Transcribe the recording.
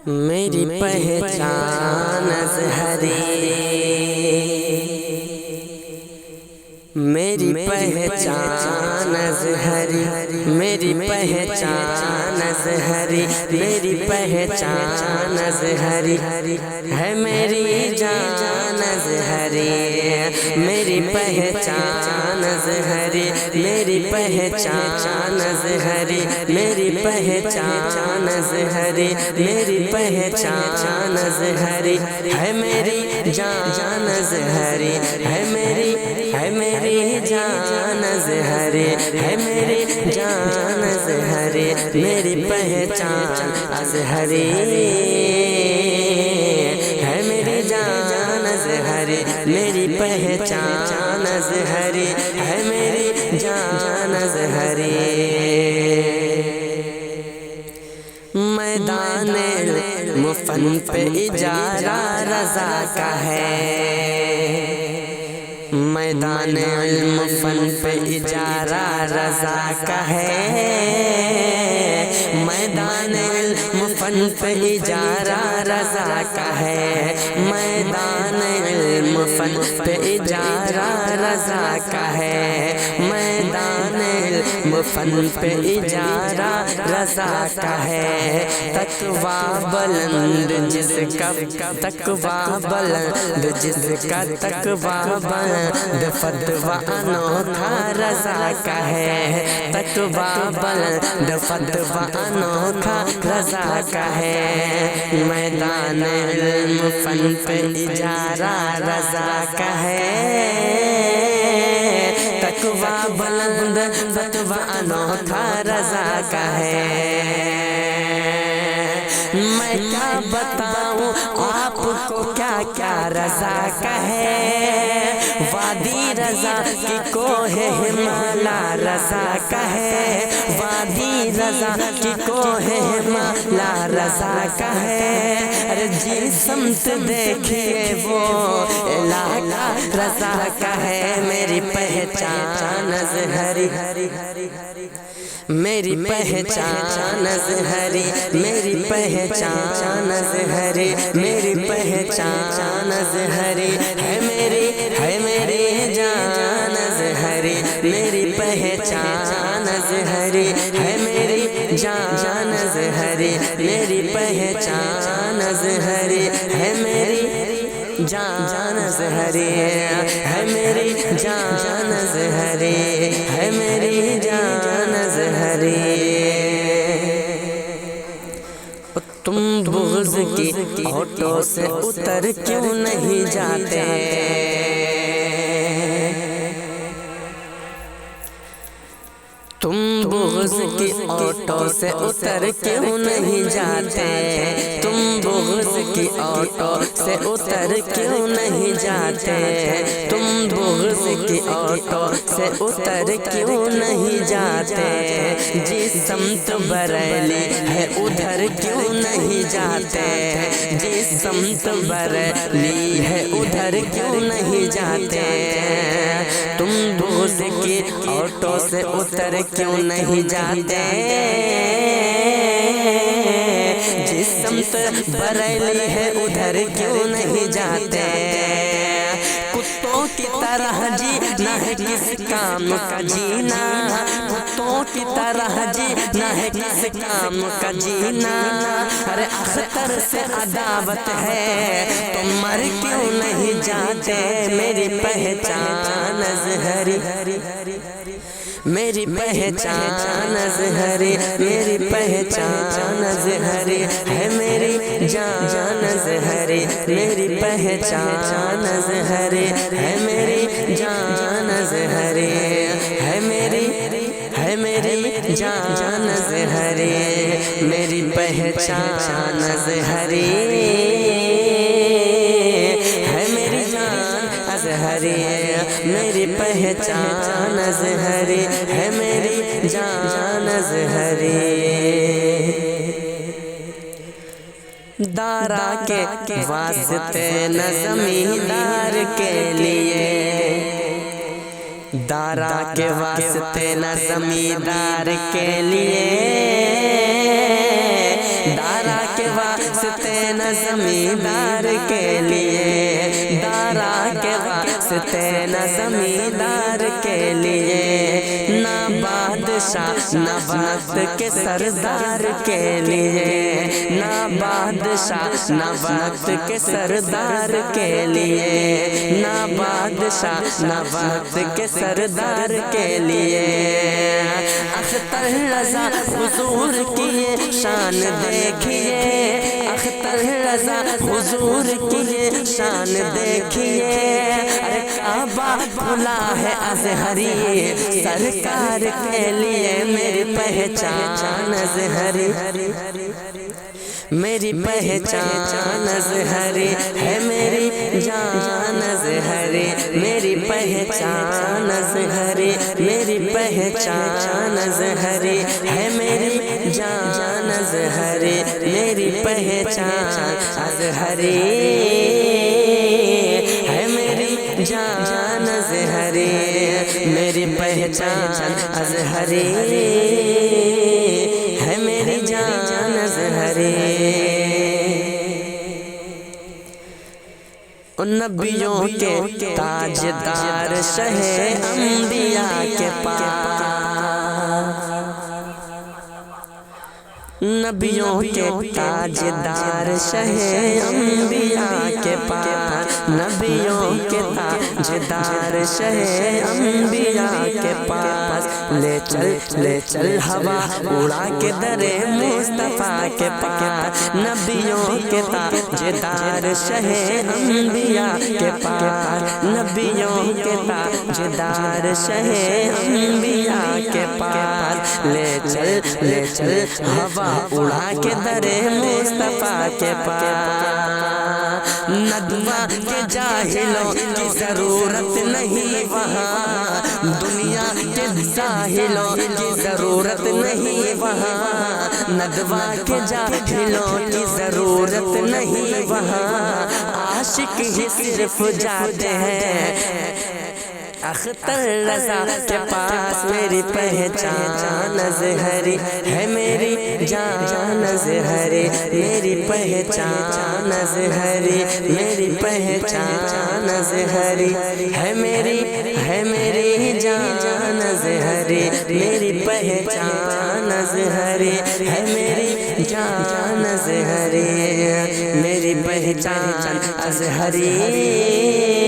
میری پہچان اظہری، میری پہچان اظہری، میری پہچان اظہری، میری پہچان اظہری ہے میری جان اظہری، میری پہچان اظہری، میری پہچان اظہری، میری پہچان اظہری، میری پہچان اظہری ہے میری جان اظہری، ہے میری جان اظہری، ہے میری جان اظہری، میری پہچان اظہری ہے میری جان اظہری، میری پہچان اظہری ہے میری جان اظہری۔ میدان مفن پہ اجارہ رضا کا ہے، میدان علم فن پہ اجارہ رضا کا ہے، میدان علم فن پہ اجارہ رضا کا ہے، میدان علم فن پہ اجارہ رضا کا ہے، میدان علم فن پہ اجارہ رضا کا ہے۔ تقویٰ بلند جس کا، تقویٰ بلند جس کا، تقویٰ بلند فتویٰ انوکھا رضا کا ہے، تقویٰ بلند فتویٰ انوکھا رضا کا ہے، میدان علم فن پہ اجارہ رضا کا ہے، تقویٰ بلند فتویٰ انوکھا رضا کا ہے۔ میں کیا بتاؤں آپ کو کیا کیا رضا کا ہے، وادی رضا کی کوہ ہمالا رضا کا ہے، وادی رضا کی کوہ ہمالا رضا کا ہے، ارے جی سمت دیکھیے وہ علاقہ رضا کا ہے، میری پہچان اظہری، میری پہچان اظہری، میری پہچان اظہری، میری پہچان اظہری ہے میری جان اظہری، میری پہچان اظہری ہے میری جان اظہری، میری پہچان اظہری ہے میری جان اظہری، ہے میری جان اظہری، ہے میری جان اظہری۔ تم بغض کی آٹو سے اتر کیوں نہیں جاتے، تم بغض کی آٹو سے اتر کیوں نہیں جاتے، تم بغض کی آٹو سے اتر کیوں نہیں جاتے، تم بغض کی آٹو سے اتر کیوں نہیں جاتے، جس سمت بریلی ہے ادھر کیوں نہیں جاتے، جس سمت بریلی ہے ادھر کیوں نہیں جاتے، تم بغض کی آٹو سے اتر کیوں نہیں جاتے، جس سمت بریلی ہے ادھر کیوں نہیں جاتے، کتوں کی طرح جینا ہے کس کام کا جینا، کتوں کی طرح جینا ہے کس کام کا جینا، ارے اختر سے عداوت ہے تو مر کیوں نہیں جاتے، میری پہچان اظہری، میری پہچان اظہری، میری پہچان اظہری ہے میری جان اظہری، میری پہچان اظہری ہے میری جان اظہری، ہے میری جان اظہری، میری پہچان اظہری ہے میری جان اظہری، میری پہچان اظہری ہے میری جان اظہری۔ دارا کے واسطے نہ زمیندار کے لیے، دارا کے واسطے نہ زمیندار کے لیے، دارا کے کے واسطے نہ زمیندار کے لیے، دارا کے واسطے نہ زمیندار کے لیے، نہ بادشاہ نہ وقت کے سردار کے لیے، نہ بادشاہ نہ وقت کے سردار کے لیے، نہ بادشاہ نہ وقت کے سردار کے لیے۔ اختر رضا حضور کی یہ شان دیکھیے، اختر رضا حضور کی یہ شان دیکھیے، ارے کعبہ کھلا ہے ازہری، سرکار کے لیے میری پہچان ازہری، میری پہچان ازہری ہے، میری جان ازہری، میری پہچان ازہری، میری پہچان ازہری ہے، میری جان ازہری، میری پہچان ازہری ہے، میری جان ازہری، میری پہچان ازہری ہے، میری جان ازہری۔ ان نبیوں کے تاجدار شہ انبیاء کے پاس، نبیوں کے تاجدار شہ انبیاء کے پاس، نبیوں کے تاجدار شہ انبیاء کے پاس، لے چل ہوا اڑا کے در مصطفیٰ کے پاس، نبیوں کے تاجدار شہ انبیاء کے پاس، نبیوں کے تاجدار شہ انبیاء کے پاس، لے چل ہوا اڑا کے در مصطفیٰ کے پاس، ندوہ کے جاہلوں کی ضرورت نہیں وہاں، دنیا کے جاہلوں کی ضرورت نہیں وہاں، ندوہ کے جاہلوں کی ضرورت نہیں وہاں، عاشق ہی صرف جاتے ہیں اختر رضا کے پاس، میری پہچان ازہری ہے، میری جان ازہری، میری پہچان ازہری، میری پہچان ازہری ہے، میری جان ازہری، میری پہچان ازہری ہے، میری جان ازہری، میری پہچان ازہری۔